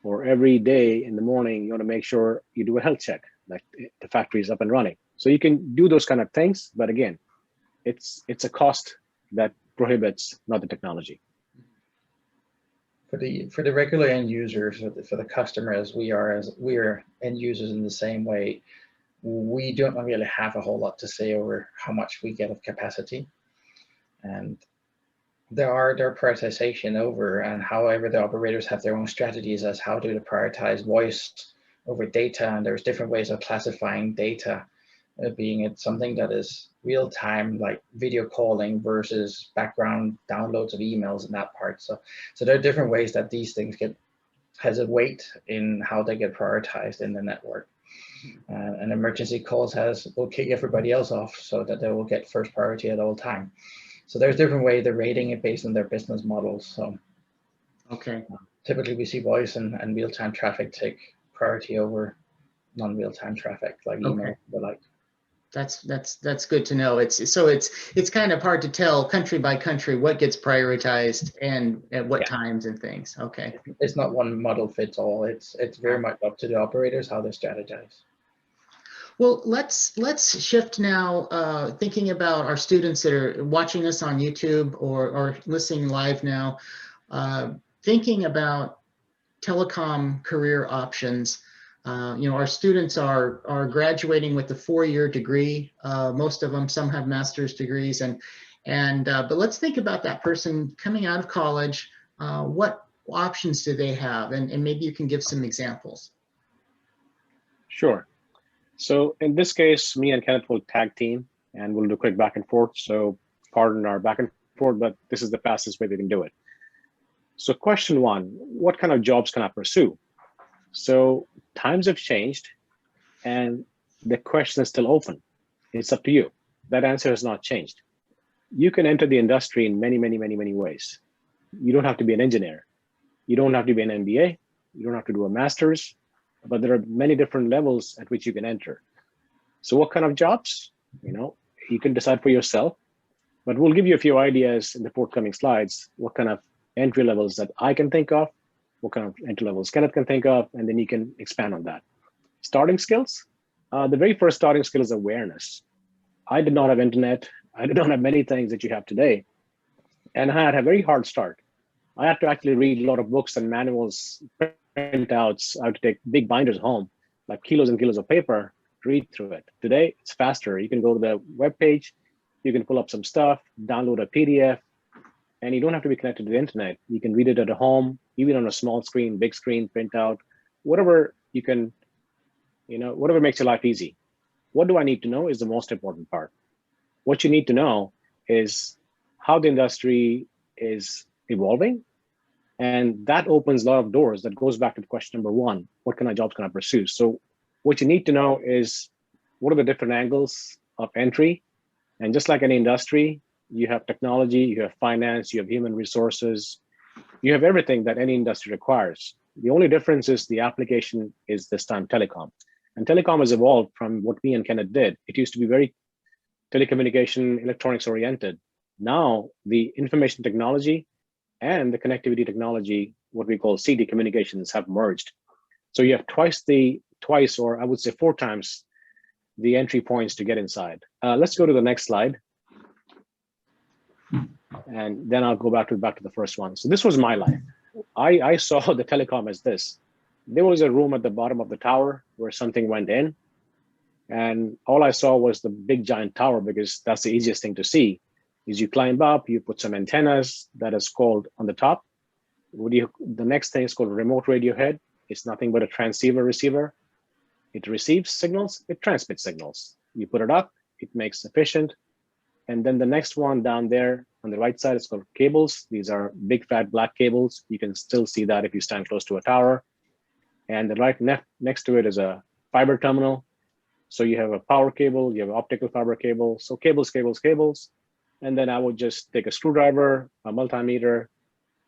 or every day in the morning you want to make sure you do a health check, like the factory is up and running. So you can do those kind of things, but again, it's a cost that prohibits, not the technology. For the regular end users, for the customers, we are end users in the same way. We don't really have a whole lot to say over how much we get of capacity, and there are prioritization over, and however the operators have their own strategies as how to prioritize voice over data, and there's different ways of classifying data, being it something that is real time like video calling versus background downloads of emails and that part. So there are different ways that these things has a weight in how they get prioritized in the network. And emergency calls will kick everybody else off so that they will get first priority at all time. So there's different ways they're rating it based on their business models. So okay, typically we see voice and real-time traffic take priority over non-real-time traffic like email, okay. the like. That's good to know. It's kind of hard to tell country by country what gets prioritized and at what times and things. Okay. It's not one model fits all. It's very much up to the operators how they strategize. Well, let's shift now, thinking about our students that are watching us on YouTube or listening live now, thinking about telecom career options. Our students are graduating with a 4-year degree. Most of them, some have master's degrees, but let's think about that person coming out of college. What options do they have? And maybe you can give some examples. Sure. So in this case, me and Kenneth will tag team and we'll do a quick back and forth. So pardon our back and forth, but this is the fastest way we can do it. So question one, what kind of jobs can I pursue? So times have changed and the question is still open. It's up to you. That answer has not changed. You can enter the industry in many, many, many, many ways. You don't have to be an engineer. You don't have to be an MBA. You don't have to do a master's, but there are many different levels at which you can enter. So what kind of jobs? You can decide for yourself, but we'll give you a few ideas in the forthcoming slides, what kind of entry levels that I can think of, what kind of entry levels Kenneth can think of, and then you can expand on that. Starting skills. The very first starting skill is awareness. I did not have internet. I did not have many things that you have today. And I had a very hard start. I had to actually read a lot of books and manuals, printouts. I had to take big binders home, like kilos and kilos of paper, to read through it. Today, it's faster. You can go to the web page, you can pull up some stuff, download a PDF, and you don't have to be connected to the internet. You can read it at home, even on a small screen, big screen, printout, whatever you can, whatever makes your life easy. What do I need to know is the most important part. What you need to know is how the industry is evolving. And that opens a lot of doors. That goes back to question number one, what kind of jobs can I pursue? So what you need to know is what are the different angles of entry? And just like any industry, you have technology, you have finance, you have human resources, you have everything that any industry requires. The only difference is the application is this time telecom. And telecom has evolved from what me and Kenneth did. It used to be very telecommunication, electronics oriented. Now the information technology and the connectivity technology, what we call CD communications, have merged. So you have twice, or I would say 4 times the entry points to get inside. Let's go to the next slide. And then I'll go back to the first one. So this was my life. I saw the telecom as this. There was a room at the bottom of the tower where something went in. And all I saw was the big giant tower, because that's the easiest thing to see. Is you climb up, you put some antennas that is called on the top. The next thing is called remote radio head. It's nothing but a transceiver receiver. It receives signals, it transmits signals. You put it up, it makes efficient. And then the next one down there on the right side is called cables. These are big fat black cables. You can still see that if you stand close to a tower. And the right next to it is a fiber terminal. So you have a power cable, you have an optical fiber cable. So cables, cables, cables. And then I would just take a screwdriver, a multimeter,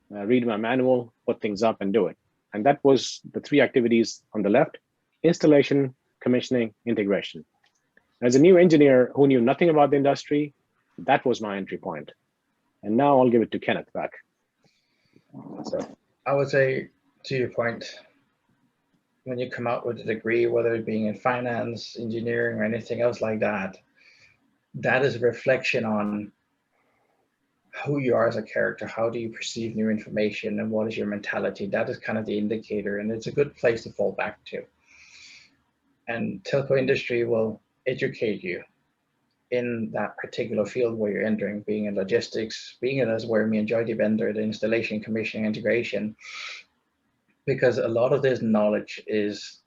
read my manual, put things up and do it. And that was the 3 activities on the left: installation, commissioning, integration. As a new engineer who knew nothing about the industry, that was my entry point. And now I'll give it to Kenneth back. So I would say, to your point, when you come out with a degree, whether it being in finance, engineering, or anything else like that, that is a reflection on who you are as a character. How do you perceive new information, and what is your mentality? That is kind of the indicator, and it's a good place to fall back to. And telco industry will educate you in that particular field where you're entering, being in logistics, being in as where me and Joy enter, the installation, commissioning, integration, because a lot of this knowledge is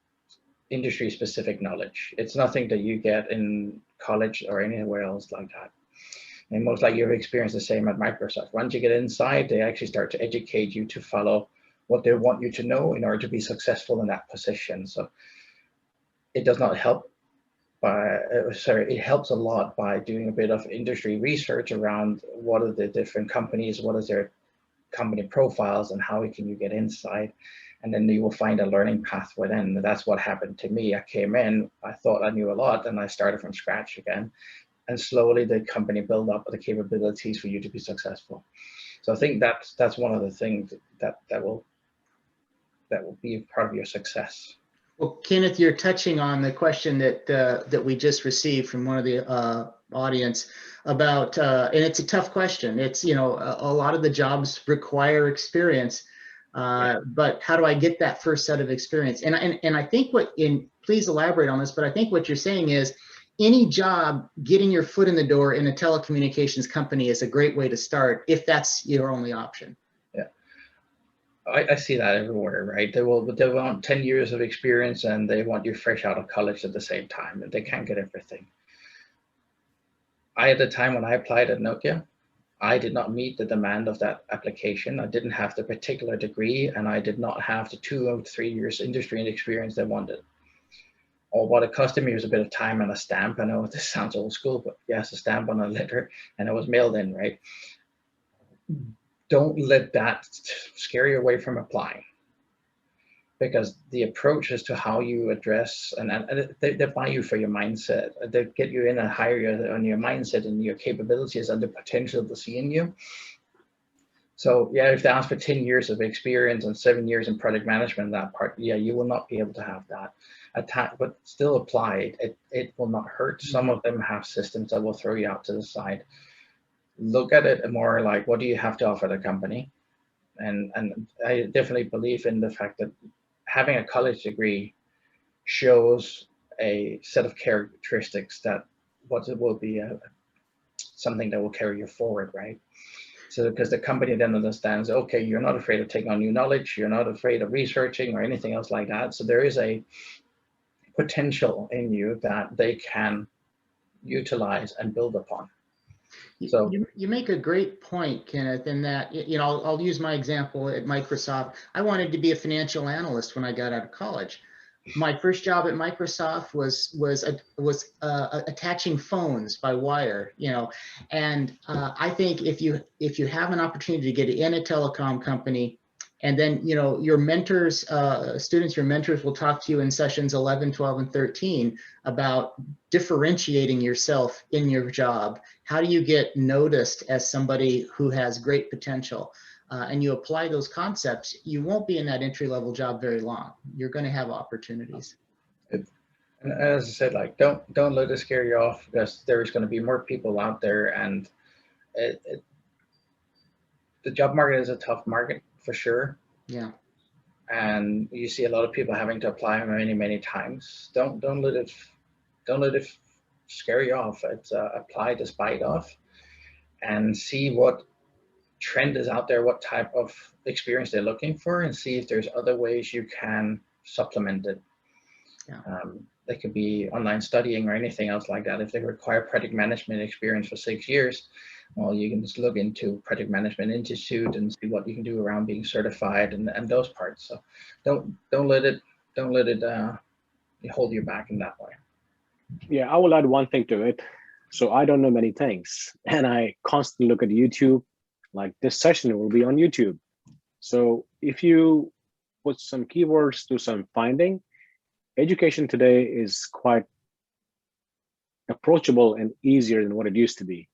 industry specific knowledge. It's nothing that you get in college or anywhere else like that. And most likely you've experienced the same at Microsoft. Once you get inside, they actually start to educate you to follow what they want you to know in order to be successful in that position. So it does not help it helps a lot by doing a bit of industry research around what are the different companies, what is their company profiles, and how can you get inside. And then you will find a learning path within. That's what happened to me. I came in, I thought I knew a lot, and I started from scratch again. And slowly the company built up the capabilities for you to be successful. So I think that's one of the things that will be part of your success. Well, Kenneth, you're touching on the question that we just received from one of the audience about, and it's a tough question. It's, you know, a lot of the jobs require experience, but how do I get that first set of experience? And I think please elaborate on this, but I think what you're saying is any job, getting your foot in the door in a telecommunications company is a great way to start if that's your only option. I see that everywhere, right? They want 10 years of experience and they want you fresh out of college at the same time, and they can't get everything. At the time when I applied at Nokia, I did not meet the demand of that application. I didn't have the particular degree, and I did not have the 2 or 3 years industry and experience they wanted. Or what it costed me was a bit of time and a stamp. I know this sounds old school, but yes, a stamp on a letter, and it was mailed in, right? Don't let that scare you away from applying, because the approach as to how you address and they buy you for your mindset. They get you in and hire you on your mindset and your capabilities and the potential to see in you. So yeah, if they ask for 10 years of experience and 7 years in product management, that part, yeah, you will not be able to have that. But still apply it. It will not hurt. Some of them have systems that will throw you out to the side. Look at it more like, what do you have to offer the company? And I definitely believe in the fact that having a college degree shows a set of characteristics that it will be something that will carry you forward, right? So because the company then understands, okay, you're not afraid of taking on new knowledge, you're not afraid of researching or anything else like that. So there is a potential in you that they can utilize and build upon. So you make a great point, Kenneth, in that, you know, I'll use my example at Microsoft. I wanted to be a financial analyst when I got out of college. My first job at Microsoft was attaching phones by wire, you know, and I think if you have an opportunity to get in a telecom company, and then, you know, your mentors, your mentors will talk to you in sessions 11, 12, and 13 about differentiating yourself in your job. How do you get noticed as somebody who has great potential? And you apply those concepts, you won't be in that entry-level job very long. You're going to have opportunities. And as I said, like, don't let it scare you off, because there's going to be more people out there, and the job market is a tough market for sure. Yeah. And you see a lot of people having to apply many times. Don't let it scare you off. It's apply despite of, and see what trend is out there, what type of experience they're looking for, and see if there's other ways you can supplement it. Yeah. They could be online studying or anything else like that. If they require project management experience for 6 years, well, you can just look into Project Management Institute and see what you can do around being certified and those parts. So don't let it hold you back in that way. Yeah, I will add one thing to it. So I don't know many things, and I constantly look at YouTube. Like this session will be on YouTube. So if you put some keywords, do some finding, education today is quite approachable and easier than what it used to be.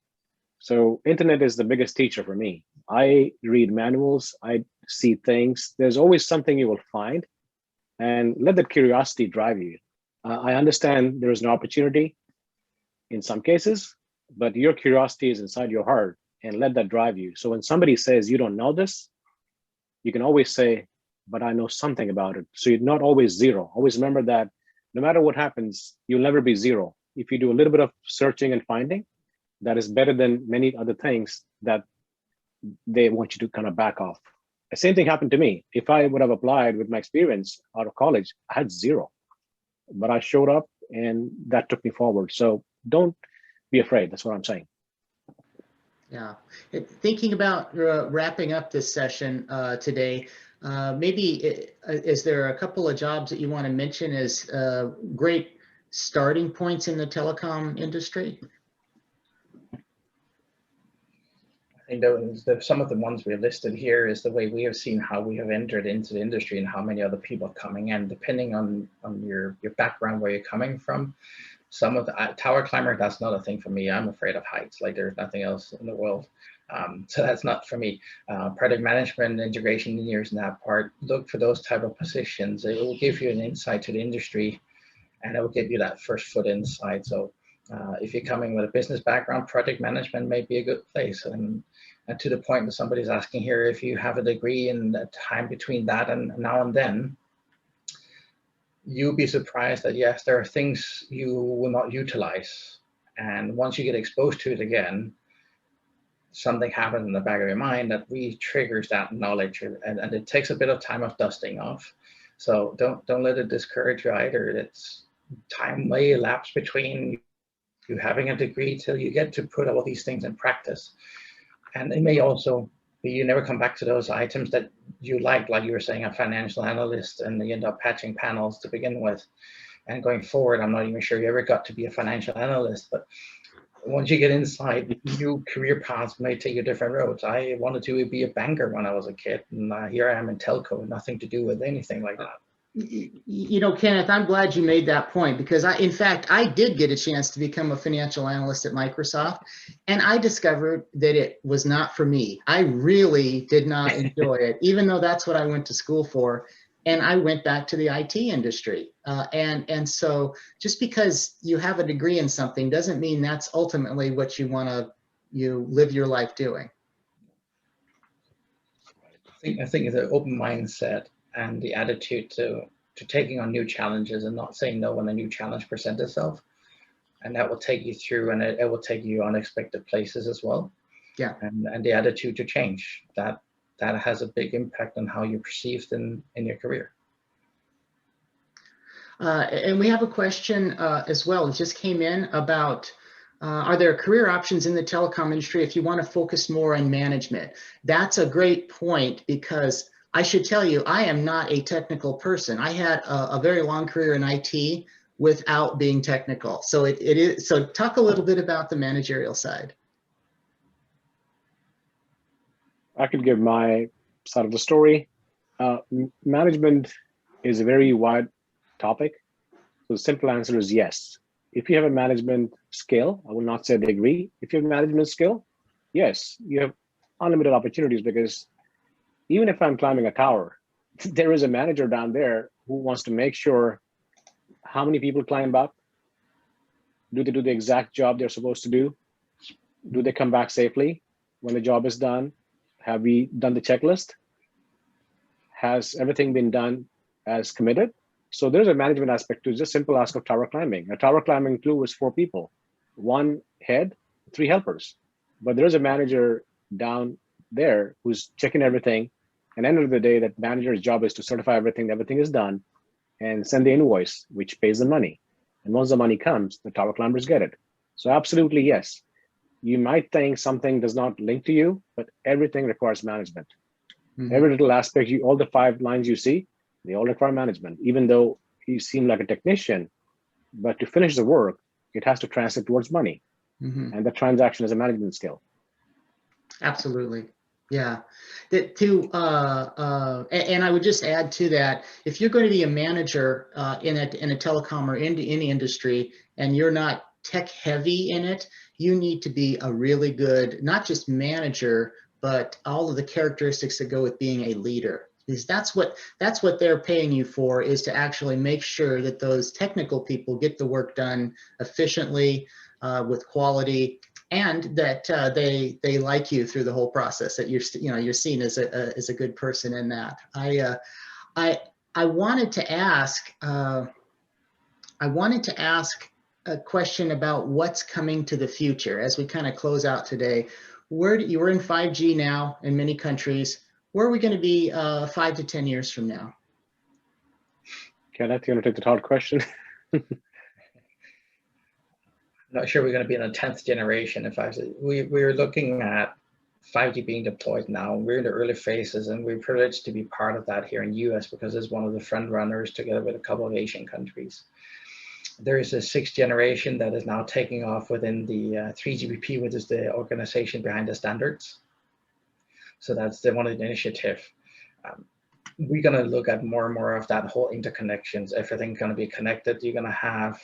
So internet is the biggest teacher for me. I read manuals, I see things. There's always something you will find, and let that curiosity drive you. I understand there is an opportunity in some cases, but your curiosity is inside your heart, and let that drive you. So when somebody says you don't know this, you can always say, but I know something about it. So you're not always zero. Always remember that no matter what happens, you'll never be zero. If you do a little bit of searching and finding, that is better than many other things that they want you to kind of back off. The same thing happened to me. If I would have applied with my experience out of college, I had zero, but I showed up and that took me forward. So don't be afraid. That's what I'm saying. Yeah. Thinking about wrapping up this session today, maybe is there a couple of jobs that you want to mention as great starting points in the telecom industry? I think some of the ones we have listed here is the way we have seen how we have entered into the industry and how many other people are coming in, depending on your background, where you're coming from. Some of the tower climber, that's not a thing for me. I'm afraid of heights. Like there's nothing else in the world. So that's not for me. Product management, integration engineers in that part, look for those type of positions. It will give you an insight to the industry, and it will give you that first foot inside. So if you're coming with a business background, project management may be a good place. And to the point that somebody's asking here, if you have a degree in the time between that and now and then, you'll be surprised that yes, there are things you will not utilize. And once you get exposed to it again, something happens in the back of your mind that re-triggers that knowledge, and it takes a bit of time of dusting off. So don't let it discourage you either. It's time may elapse between you having a degree till you get to put all these things in practice. And it may also be you never come back to those items that you like you were saying, a financial analyst, and you end up patching panels to begin with. And going forward, I'm not even sure you ever got to be a financial analyst, but once you get inside, new career paths may take you different roads. I wanted to be a banker when I was a kid, and here I am in telco, nothing to do with anything like that. You know, Kenneth, I'm glad you made that point, because in fact, I did get a chance to become a financial analyst at Microsoft, and I discovered that it was not for me. I really did not enjoy it, even though that's what I went to school for. And I went back to the IT industry. And so just because you have a degree in something doesn't mean that's ultimately what you want to live your life doing. I think it's an open mindset and the attitude to taking on new challenges and not saying no when a new challenge presents itself. And that will take you through, and it will take you unexpected places as well. Yeah. And the attitude to change, that has a big impact on how you're perceived in your career. And we have a question as well. It just came in about, are there career options in the telecom industry if you want to focus more on management? That's a great point, because I should tell you, I am not a technical person. I had a very long career in IT without being technical. So it is. So talk a little bit about the managerial side. I could give my side of the story. Management is a very wide topic. So the simple answer is yes. If you have a management skill, I will not say degree. If you have a management skill, yes, you have unlimited opportunities, because even if I'm climbing a tower, there is a manager down there who wants to make sure how many people climb up. Do they do the exact job they're supposed to do? Do they come back safely when the job is done? Have we done the checklist? Has everything been done as committed? So there's a management aspect to just simple ask of tower climbing. A tower climbing crew is 4 people, 1 head, 3 helpers. But there's a manager down there who's checking everything. And at the end of the day, that manager's job is to certify everything is done, and send the invoice, which pays the money. And once the money comes, the tower climbers get it. So absolutely, yes. You might think something does not link to you, but everything requires management. Mm-hmm. Every little aspect, all the 5 lines you see, they all require management. Even though you seem like a technician, but to finish the work, it has to translate towards money. Mm-hmm. And the transaction is a management skill. Absolutely. Yeah. And I would just add to that, if you're going to be a manager in a telecom or in any industry, and you're not tech heavy in it, you need to be a really good, not just manager, but all of the characteristics that go with being a leader. Because that's what they're paying you for, is to actually make sure that those technical people get the work done efficiently, with quality, and that they like you through the whole process, that you're seen as a good person in that. I wanted to ask a question about what's coming to the future as we kind of close out today. We're in 5G now in many countries. Where are we going to be 5 to 10 years from now? Kenneth, you want to take the hard question? I'm not sure we're going to be in the 10th generation. We're looking at 5G being deployed now. We're in the early phases, and we're privileged to be part of that here in the US, because it's one of the front runners together with a couple of Asian countries. There is a 6th generation that is now taking off within the 3GPP, which is the organization behind the standards. So that's one of the initiative. We're going to look at more and more of that whole interconnections. Everything's going to be connected. You're going to have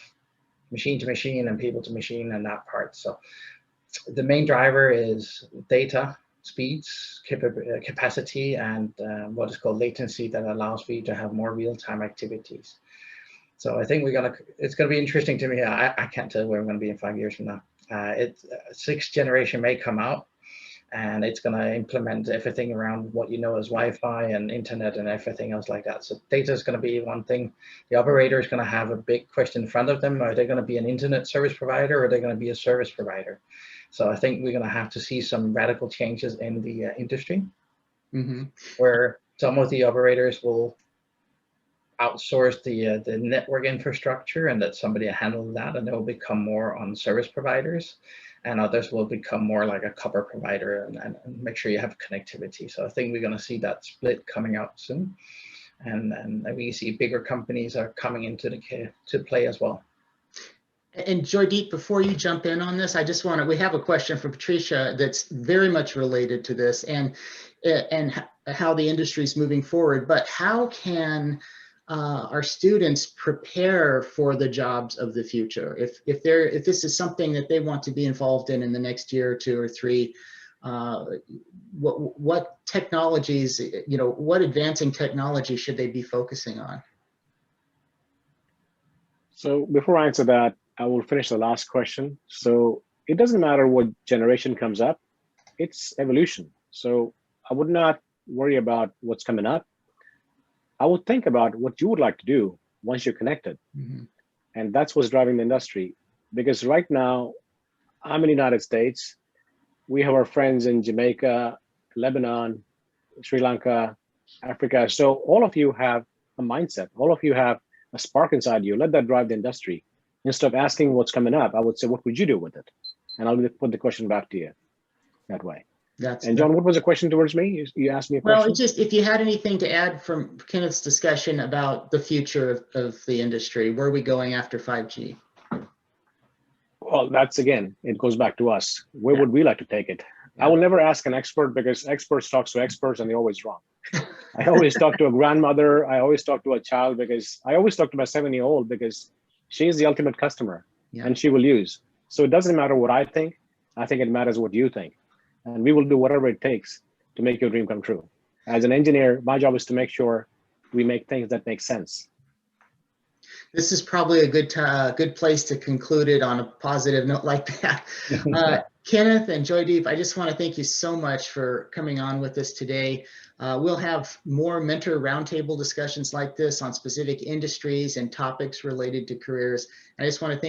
machine to machine and people to machine and that part. So The main driver is data, speeds, capacity, and what is called latency that allows for you to have more real-time activities. So I think it's gonna be interesting to me. I can't tell where I'm gonna be in 5 years from now. Sixth generation may come out, and it's going to implement everything around what you know as Wi-Fi and internet and everything else like that. So data is going to be one thing. The operator is going to have a big question in front of them. Are they going to be an internet service provider, or are they going to be a service provider? So I think we're going to have to see some radical changes in the industry, where some of the operators will outsource the network infrastructure, and that somebody will handle that, and they'll become more on service providers, and others will become more like a copper provider and make sure you have connectivity. So I think we're going to see that split coming out soon, and we see bigger companies are coming into to play as well. And Joydeep, before you jump in on this, we have a question from Patricia that's very much related to this and how the industry is moving forward. But how can our students prepare for the jobs of the future? If this is something that they want to be involved in the next year or 2 or 3, what technologies, what advancing technology should they be focusing on? So before I answer that, I will finish the last question. So it doesn't matter what generation comes up, it's evolution. So I would not worry about what's coming up. I would think about what you would like to do once you're connected. And that's what's driving the industry. Because right now, I'm in the United States. We have our friends in Jamaica, Lebanon, Sri Lanka, Africa. So all of you have a mindset. All of you have a spark inside you. Let that drive the industry. Instead of asking what's coming up, I would say, what would you do with it? And I'll put the question back to you that way. And John, what was the question towards me? You asked me a question? Well, just if you had anything to add from Kenneth's discussion about the future of the industry, where are we going after 5G? Well, again, it goes back to us. Where would we like to take it? I will never ask an expert, because experts talk to experts and they're always wrong. I always talk to a grandmother. I always talk to a child, because I always talk to my 7-year-old, because she's the ultimate customer and she will use. So it doesn't matter what I think it matters what you think. And we will do whatever it takes to make your dream come true. As an engineer, my job is to make sure we make things that make sense. This is probably a good place to conclude it on a positive note like that. Kenneth and Joydeep, I just want to thank you so much for coming on with us today. We'll have more mentor roundtable discussions like this on specific industries and topics related to careers. I just want to thank